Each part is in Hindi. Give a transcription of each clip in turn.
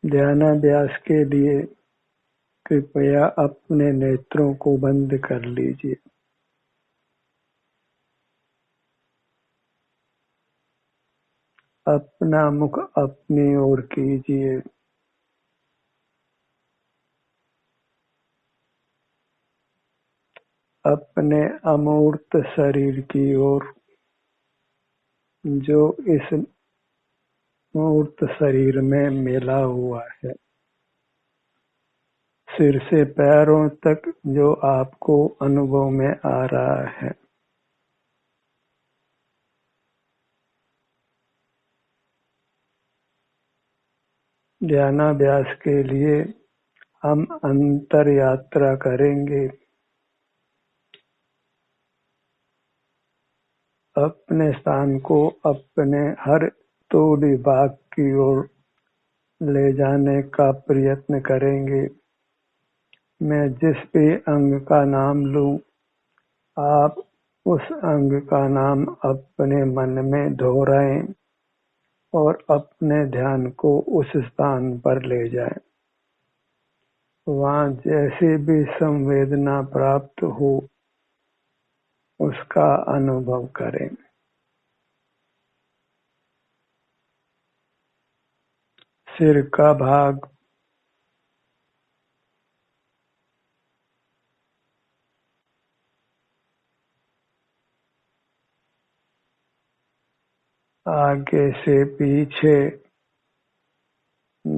ध्यानाभ्यास के लिए कृपया अपने नेत्रों को बंद कर लीजिए। अपना मुख अपनी ओर कीजिए। अपने अमूर्त शरीर की ओर, जो इस मूर्त शरीर में मिला हुआ है। सिर से पैरों तक जो आपको अनुभव में आ रहा है। ध्यानाभ्यास के लिए हम अंतर यात्रा करेंगे। अपने स्थान को अपने हर तोड़ी भाग की ओर ले जाने का प्रयत्न करेंगे। मैं जिस भी अंग का नाम लूं, आप उस अंग का नाम अपने मन में दोहराएं और अपने ध्यान को उस स्थान पर ले जाएं। वहां जैसी भी संवेदना प्राप्त हो, उसका अनुभव करें। सिर का भाग, आगे से पीछे,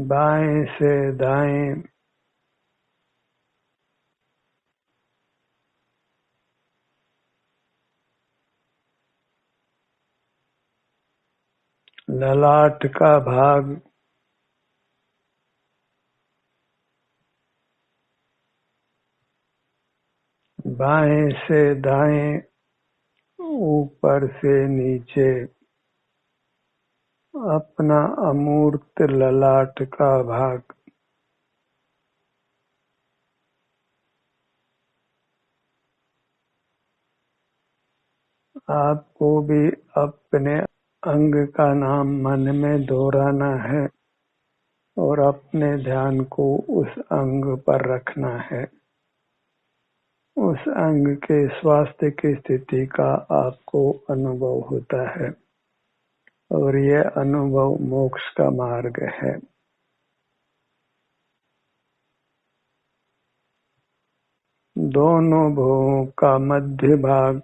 बाएं से दाएं, ललाट का भाग, बाएं से दाएं, ऊपर से नीचे, अपना अमूर्त ललाट का भाग। आपको भी अपने अंग का नाम मन में दोहराना है और अपने ध्यान को उस अंग पर रखना है। उस अंग के स्वास्थ्य की स्थिति का आपको अनुभव होता है और यह अनुभव मोक्ष का मार्ग है। दोनों भुवों का मध्य भाग,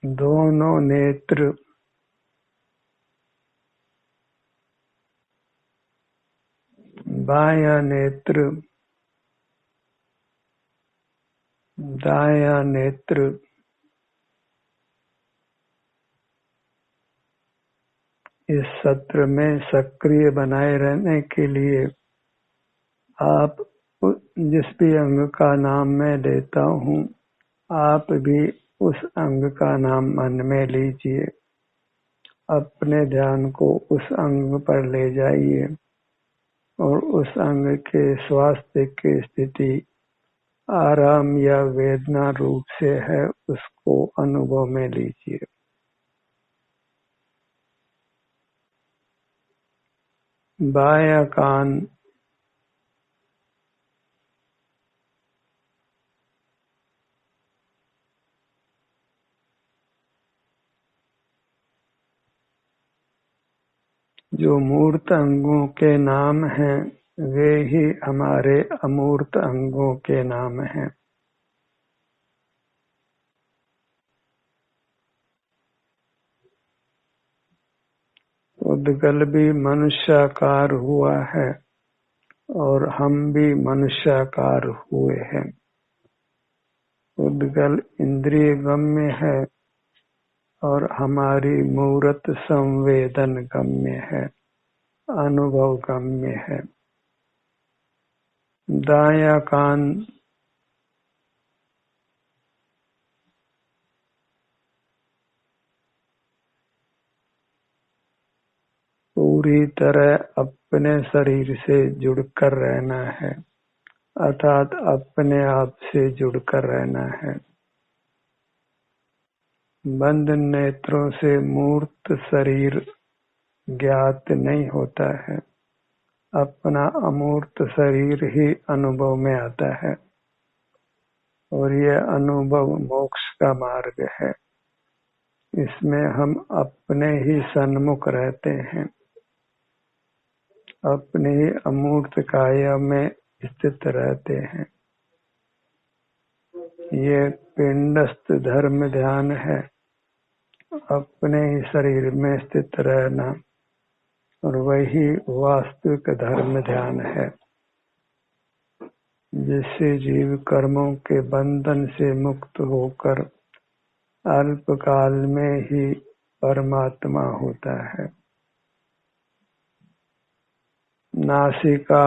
दोनों नेत्र, बायां नेत्र, दायां नेत्र, इस सत्र में सक्रिय बनाए रहने के लिए आप जिस भी अंग का नाम मैं लेता हूँ, आप भी उस अंग का नाम मन में लीजिए। अपने ध्यान को उस अंग पर ले जाइए और उस अंग के स्वास्थ्य की स्थिति आराम या वेदना रूप से है, उसको अनुभव में लीजिए। बायां कान, जो मूर्त अंगों के नाम हैं, वे ही हमारे अमूर्त अंगों के नाम हैं। उद्गल भी मनुष्याकार हुआ है और हम भी मनुष्याकार हुए हैं। उद्गल इंद्रिय गम्य है और हमारी मूर्त संवेदन गम्य है, अनुभव गम्य है। दायां कान, पूरी तरह अपने शरीर से जुड़कर रहना है, अर्थात अपने आप से जुड़कर रहना है। बंद नेत्रों से मूर्त शरीर ज्ञात नहीं होता है, अपना अमूर्त शरीर ही अनुभव में आता है और यह अनुभव मोक्ष का मार्ग है। इसमें हम अपने ही सन्मुख रहते हैं, अपने ही अमूर्त काया में स्थित रहते हैं। ये पिंडस्थ धर्म ध्यान है, अपने ही शरीर में स्थित रहना, और वही वास्तविक धर्म ध्यान है, जिससे जीव कर्मों के बंधन से मुक्त होकर अल्पकाल में ही परमात्मा होता है। नासिका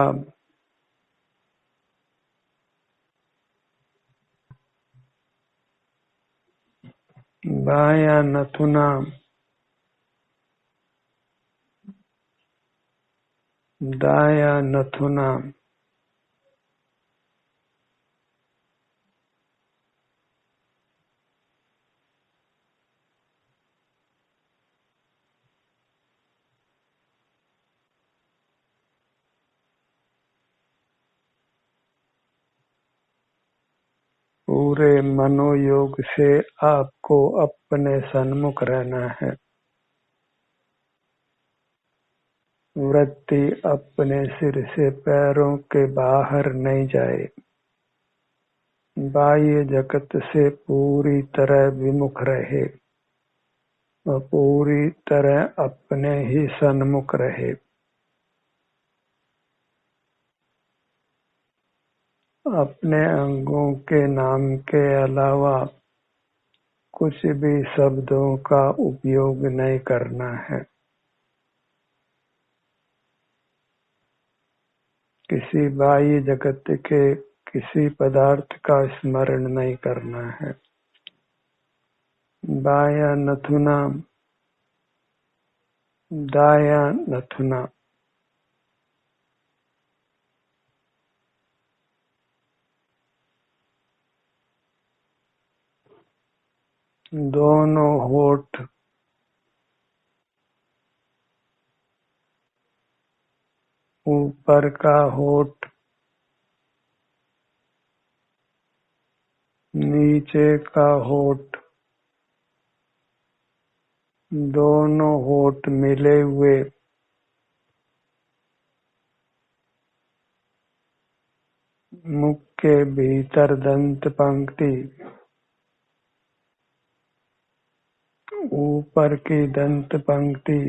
बायां नथुना दायां नथुना पूरे मनोयोग से आपको अपने सन्मुख रहना है। वृत्ति अपने सिर से पैरों के बाहर नहीं जाए, बाह्य जगत से पूरी तरह विमुख रहे और पूरी तरह अपने ही सन्मुख रहे। अपने अंगों के नाम के अलावा कुछ भी शब्दों का उपयोग नहीं करना है, किसी बाह्य जगत के किसी पदार्थ का स्मरण नहीं करना है। बायां नथुना दायां नथुना दोनों होठ ऊपर का होठ नीचे का होठ, दोनों होठ मिले हुए मुख के भीतर दंत पंक्ति, ऊपर की दंत पंक्ति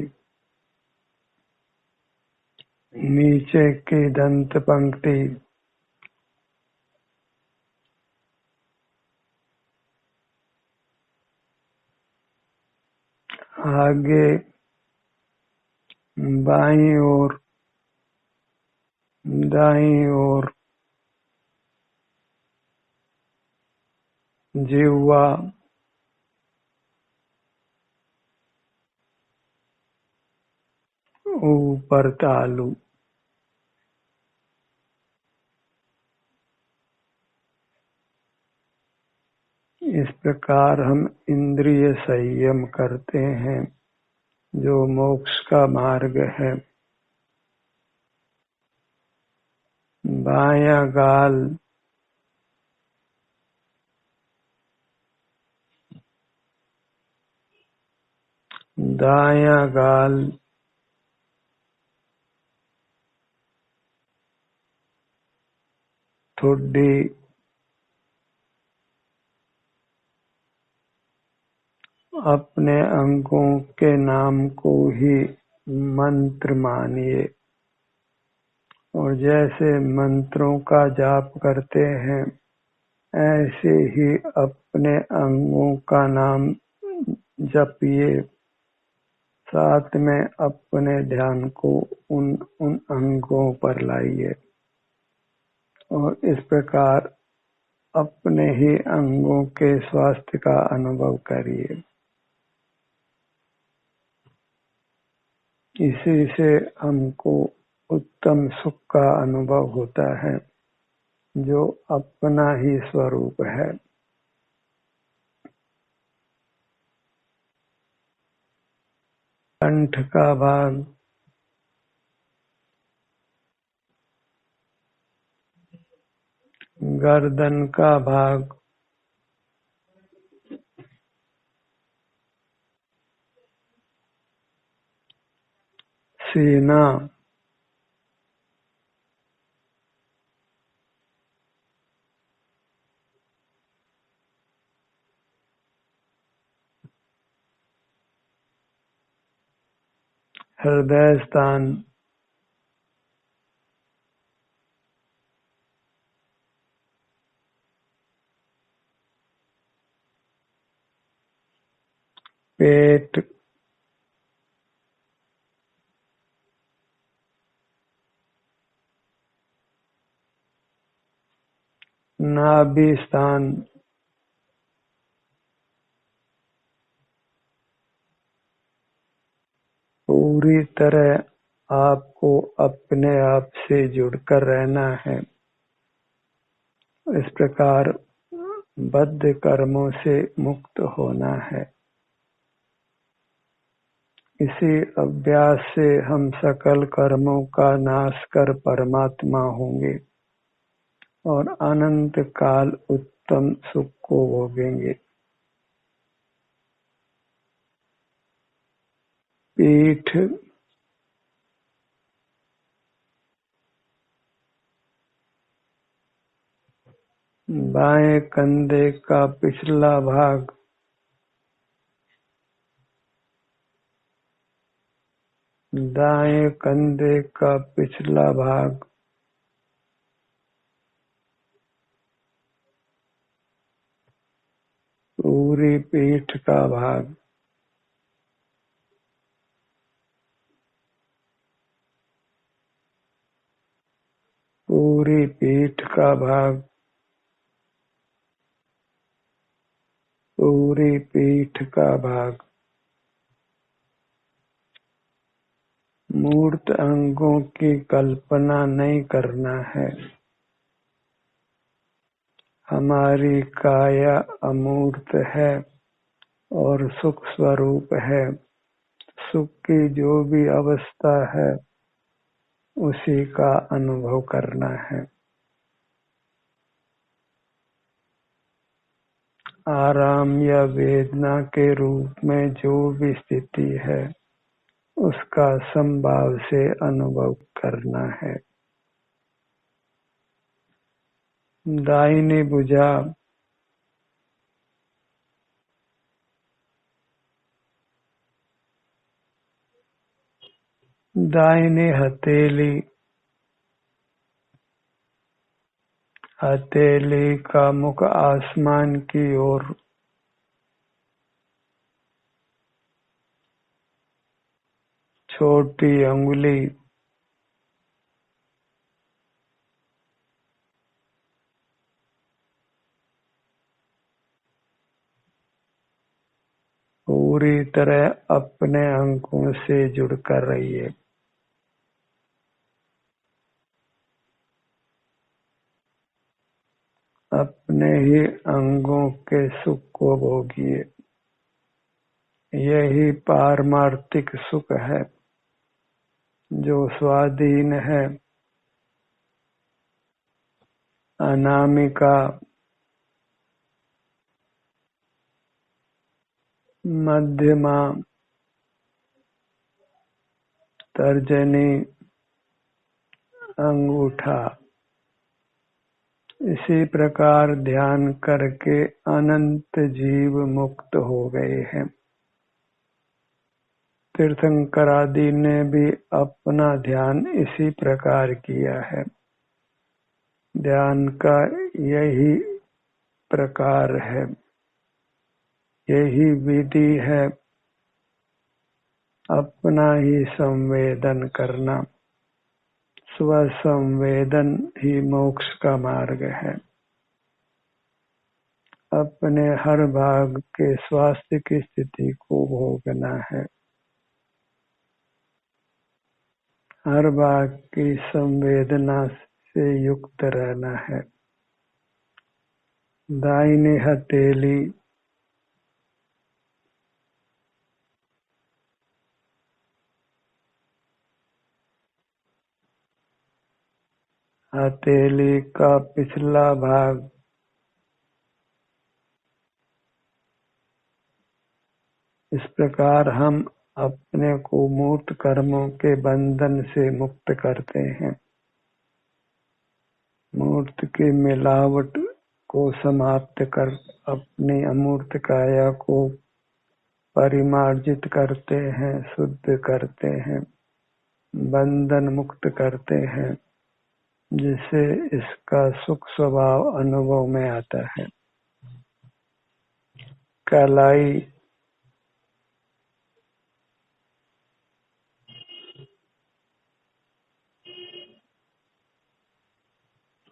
नीचे की दंत पंक्ति, आगे बाईं ओर दाईं ओर जिह्वा ऊपर तालू। इस प्रकार हम इंद्रिय संयम करते हैं, जो मोक्ष का मार्ग है। बायां गाल दायां गाल ठुड्डी अपने अंगों के नाम को ही मंत्र मानिए और जैसे मंत्रों का जाप करते हैं ऐसे ही अपने अंगों का नाम जपिए, साथ में अपने ध्यान को उन अंगों पर लाइए और इस प्रकार अपने ही अंगों के स्वास्थ्य का अनुभव करिए। इसी से हमको उत्तम सुख का अनुभव होता है, जो अपना ही स्वरूप है। कंठ का भाग, गर्दन का भाग, सीना, हृदय स्थान, पेट, नाभि स्थान, पूरी तरह आपको अपने आप से जुड़कर रहना है। इस प्रकार बद्ध कर्मों से मुक्त होना है। इसी अभ्यास से हम सकल कर्मों का नाश कर परमात्मा होंगे और अनंत काल उत्तम सुख को भोगेंगे। पीठ, बाएं कंधे का पिछला भाग, दाएं कंधे का पिछला भाग, पूरी पीठ का भाग, पूरी पीठ का भाग, पूरी पीठ का भाग। मूर्त अंगों की कल्पना नहीं करना है। हमारी काया अमूर्त है और सुख स्वरूप है। सुख की जो भी अवस्था है उसी का अनुभव करना है। आराम या वेदना के रूप में जो भी स्थिति है उसका समभाव से अनुभव करना है। दाहिनी भुजा, दाहिनी हथेली, हथेली का मुख आसमान की ओर, छोटी अंगुली, पूरी तरह अपने अंगों से जुड़कर रहिए। अपने ही अंगों के सुख को भोगिए। यही पारमार्थिक सुख है जो स्वाधीन है। अनामिका, मध्यमा, तर्जनी, अंगूठा। इसी प्रकार ध्यान करके अनंत जीव मुक्त हो गए हैं। तीर्थंकर आदि ने भी अपना ध्यान इसी प्रकार किया है। ध्यान का यही प्रकार है, यही विधि है। अपना ही संवेदन करना, स्व संवेदन ही मोक्ष का मार्ग है। अपने हर भाग के स्वास्थ्य की स्थिति को भोगना है। हर बात की संवेदना से युक्त रहना है। दाहिनी हथेली हथेली का पिछला भाग इस प्रकार हम अपने को मूर्त कर्मों के बंधन से मुक्त करते हैं। मूर्त की मिलावट को समाप्त कर अपनी अमूर्त काया को परिमार्जित करते हैं, शुद्ध करते हैं, बंधन मुक्त करते हैं, जिससे इसका सुख स्वभाव अनुभव में आता है। कलाई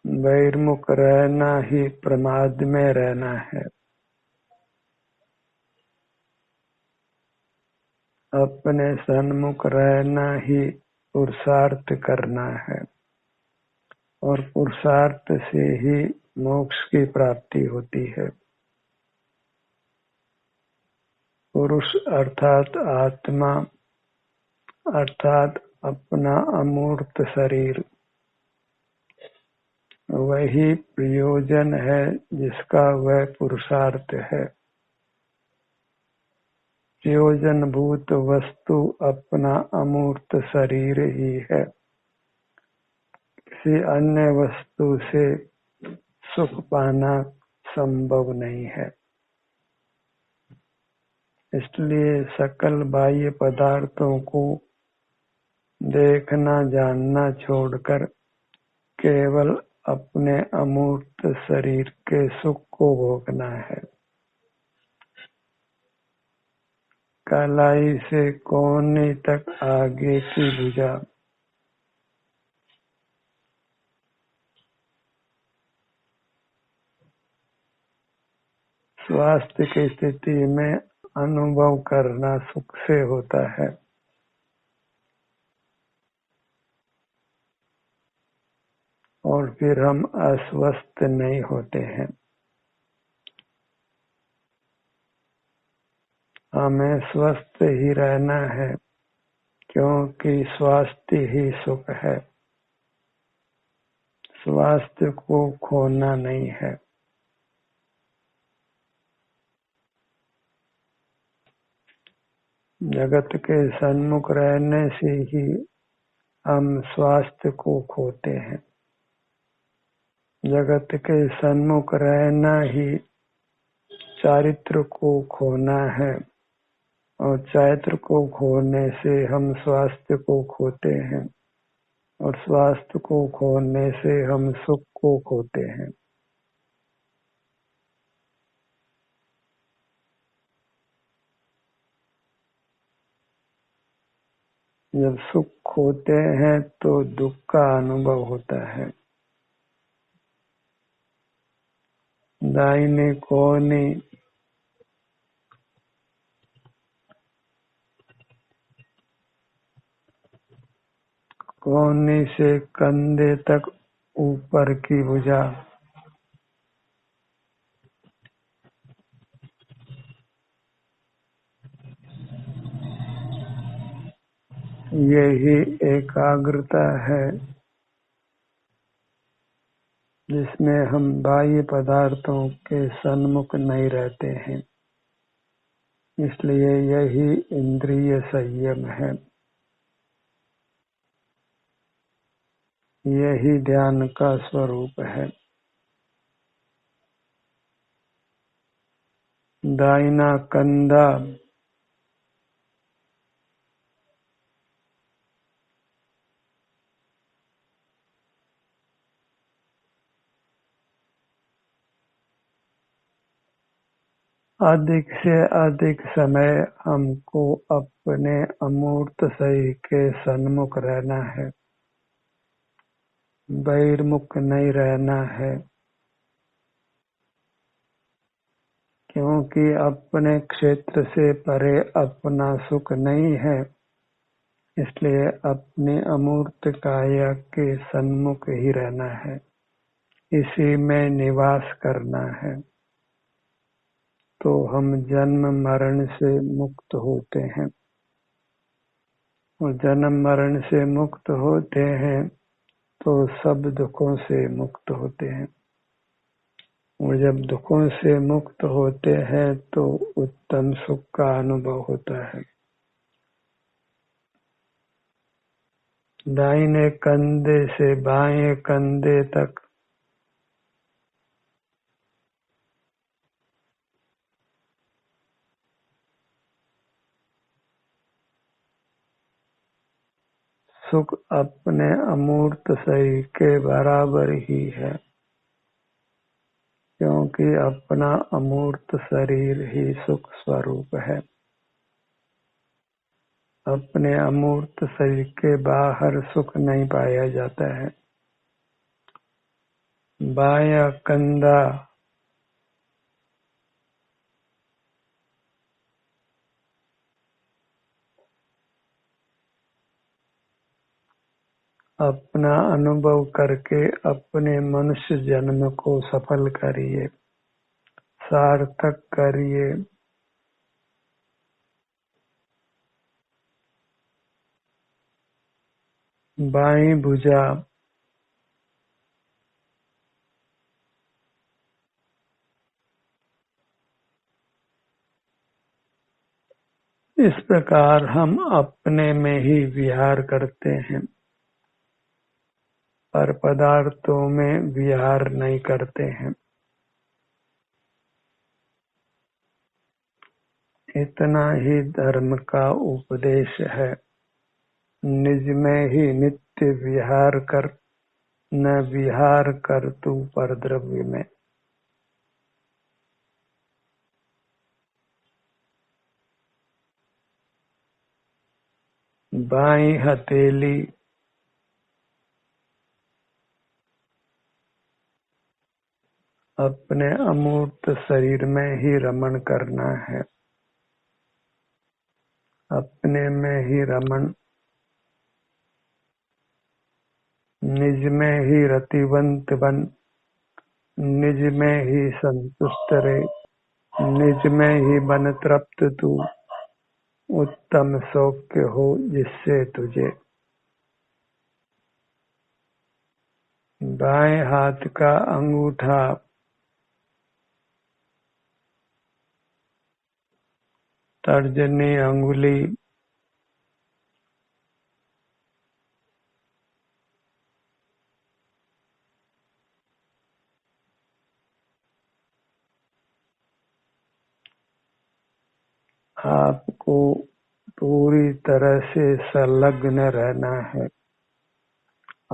बहिर्मुख रहना ही प्रमाद में रहना है। अपने सन्मुख रहना ही पुरुषार्थ करना है और पुरुषार्थ से ही मोक्ष की प्राप्ति होती है। पुरुष अर्थात आत्मा अर्थात अपना अमूर्त शरीर वही प्रयोजन है जिसका वह पुरुषार्थ है। प्रयोजनभूत वस्तु अपना अमूर्त शरीर ही है। किसी अन्य वस्तु से सुख पाना संभव नहीं है। इसलिए सकल बाह्य पदार्थों को देखना जानना छोड़कर केवल अपने अमूर्त शरीर के सुख को भोगना है। कलाई से कोहनी तक आगे की भुजा स्वास्थ्य की स्थिति में अनुभव करना सुख से होता है। और फिर हम अस्वस्थ नहीं होते हैं। हमें स्वस्थ ही रहना है, क्योंकि स्वास्थ्य ही सुख है। स्वास्थ्य को खोना नहीं है। जगत के सन्मुख रहने से ही हम स्वास्थ्य को खोते हैं। जगत के सन्मुख रहना ही चारित्र को खोना है और चारित्र को खोने से हम स्वास्थ्य को खोते हैं और स्वास्थ्य को खोने से हम सुख को खोते हैं। जब सुख खोते हैं तो दुख का अनुभव होता है। दाहिनी कोहनी कोहनी से कंधे तक ऊपर की भुजा यही एकाग्रता है जिसमें हम बाह्य पदार्थों के सन्मुख नहीं रहते हैं। इसलिए यही इंद्रिय संयम है। यही ध्यान का स्वरूप है। दाहिना कंधा अधिक से अधिक समय हमको अपने अमूर्त शरीर के सन्मुख रहना है, बहिर्मुख नहीं रहना है। क्योंकि अपने क्षेत्र से परे अपना सुख नहीं है, इसलिए अपने अमूर्त काया के सन्मुख ही रहना है, इसी में निवास करना है, तो हम जन्म मरण से मुक्त होते हैं। और जन्म मरण से मुक्त होते हैं तो सब दुखों से मुक्त होते हैं। और जब दुखों से मुक्त होते हैं तो उत्तम सुख का अनुभव होता है। दाहिने कंधे से बाएं कंधे तक सुख अपने अमूर्त शरीर के बराबर ही है, क्योंकि अपना अमूर्त शरीर ही सुख स्वरूप है। अपने अमूर्त शरीर के बाहर सुख नहीं पाया जाता है। बायां कंधा अपना अनुभव करके अपने मनुष्य जन्म को सफल करिए, सार्थक करिए। बाईं भुजा इस प्रकार हम अपने में ही विहार करते हैं, पर पदार्थों में विहार नहीं करते हैं। इतना ही धर्म का उपदेश है। निज में ही नित्य विहार कर, न विहार कर तू पर द्रव्य में। बाईं हथेली अपने अमूर्त शरीर में ही रमण करना है, अपने में ही रमण, निज में ही रतिवंत बन, निज में ही संतुष्ट रहे, निज में ही बन तृप्त तू, उत्तम सौख्य हो जिससे तुझे। बाएं हाथ का अंगूठा तर्जनी अंगुली आपको पूरी तरह से संलग्न रहना है।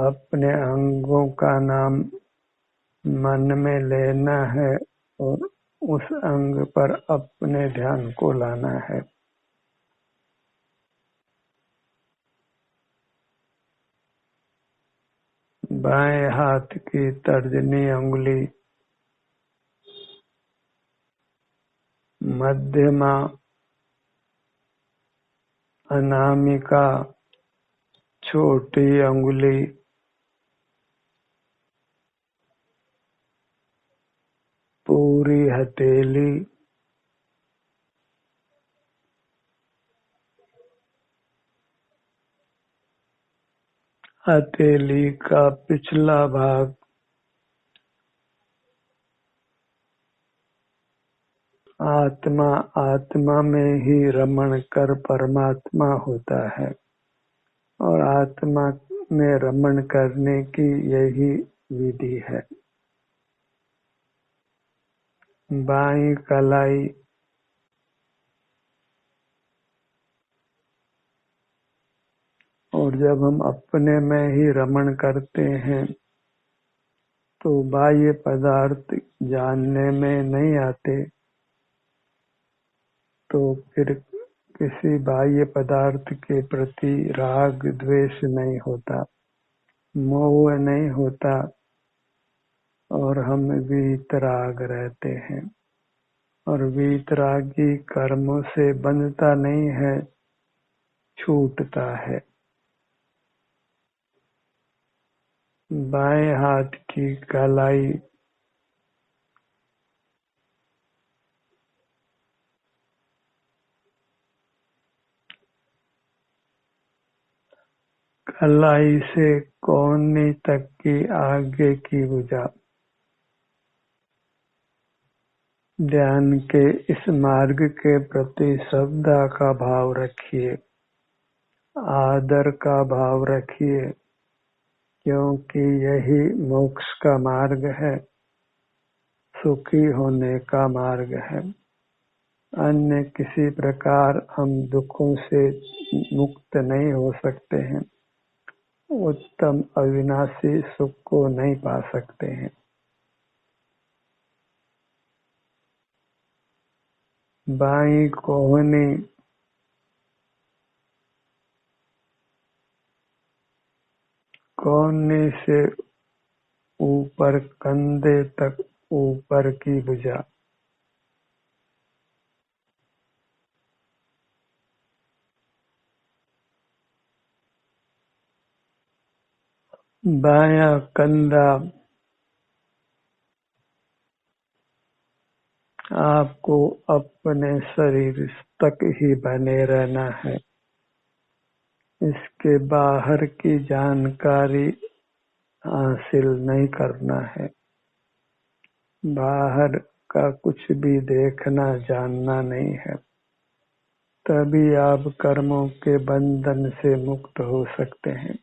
अपने अंगों का नाम मन में लेना है और उस अंग पर अपने ध्यान को लाना है। बाएं हाथ की तर्जनी अंगुली, मध्यमा, अनामिका, छोटी अंगुली, पूरी हथेली, हथेली का पिछला भाग, आत्मा, आत्मा में ही रमण कर परमात्मा होता है और आत्मा में रमण करने की यही विधि है। बाईं कलाई, और जब हम अपने में ही रमण करते हैं तो बाह्य पदार्थ जानने में नहीं आते, तो फिर किसी बाह्य पदार्थ के प्रति राग द्वेष नहीं होता, मोह नहीं होता और हम वीतराग रहते हैं। और वीतरागी कर्मों से बंधता नहीं है, छूटता है। बाएं हाथ की कलाई कलाई से कोहनी तक की आगे की भुजा। ध्यान के इस मार्ग के प्रति श्रद्धा का भाव रखिए, आदर का भाव रखिए, क्योंकि यही मोक्ष का मार्ग है, सुखी होने का मार्ग है। अन्य किसी प्रकार हम दुखों से मुक्त नहीं हो सकते हैं, उत्तम अविनाशी सुख को नहीं पा सकते हैं। बाईं कोहनी से ऊपर कंधे तक ऊपर की भुजा। बायां कंधा आपको अपने शरीर तक ही बने रहना है, इसके बाहर की जानकारी हासिल नहीं करना है। बाहर का कुछ भी देखना जानना नहीं है, तभी आप कर्मों के बंधन से मुक्त हो सकते हैं।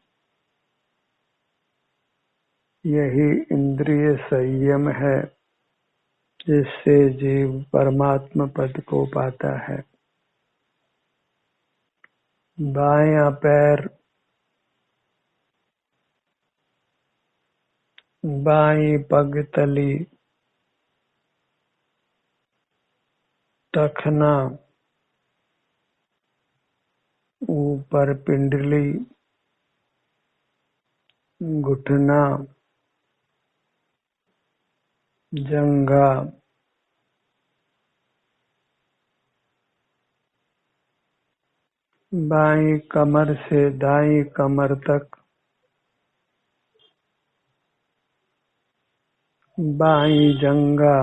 यही इंद्रिय संयम है जिससे जीव परमात्मा पद को पाता है। बायां पैर बाईं पगतली टखना ऊपर पिंडली घुटना जंघा बाईं कमर से दाईं कमर तक, बाईं जंघा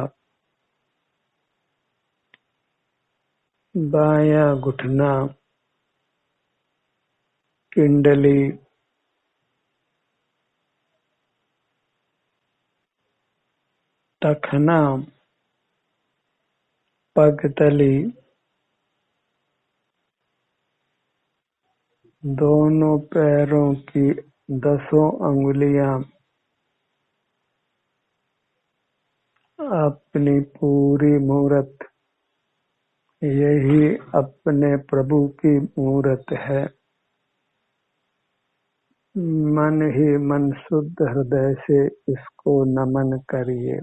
बायां घुटना पिंडली टखना पगतली दोनों पैरों की 10 अंगुलियां अपनी पूरी मूरत, यही अपने प्रभु की मूरत है। मन ही मन शुद्ध हृदय से इसको नमन करिए,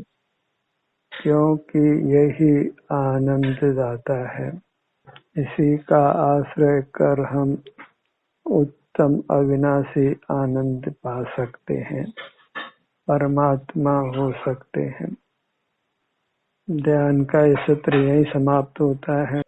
क्योंकि यही आनंद दाता है। इसी का आश्रय कर हम उत्तम अविनाशी आनंद पा सकते हैं, परमात्मा हो सकते हैं। ध्यान का ये सत्र यही समाप्त होता है।